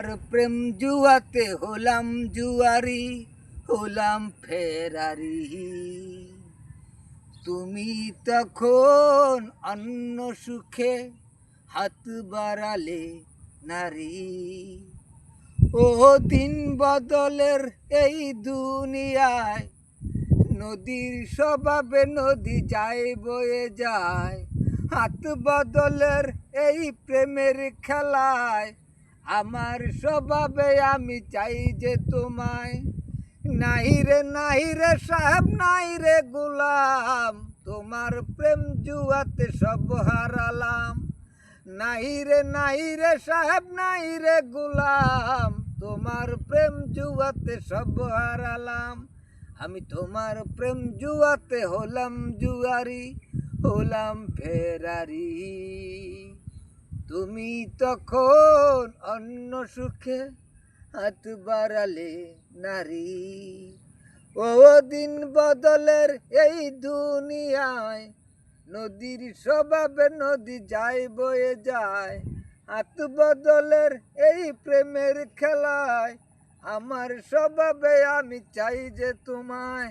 আর প্রেম জুয়াতে হলাম জুয়ারি, হলাম ফেরারি। তুমি তখন অন্য সুখে হাত বাড়ালে নারী। ও দিন বদলের এই দুনিয়ায়, নদীর স্বভাবে নদী যায় বয়ে যায়। হাত বদলের এই প্রেমের খেলায়, আমার স্বভাবে আমি চাই যে তোমায়। নাই রে সাহেব, নাই রে গোলাম, তোমার প্রেম জুয়াতে সব হারালাম। নাই রে সাহেব, নাই রে গোলাম, তোমার প্রেম জুয়াতে সব হারালাম। আমি তোমার প্রেম জুয়াতে হলাম জুয়ারি, হলাম ফেরারি। তুমি তখন অন্য সুখে হাত বাড়ালে নারী। ও দিন বদলের এই দুনিয়ায়, নদীর স্বভাবে নদী যায় বয়ে যায়। হাত বদলের এই প্রেমের খেলায়, আমার স্বভাবে আমি চাই যে তোমায়।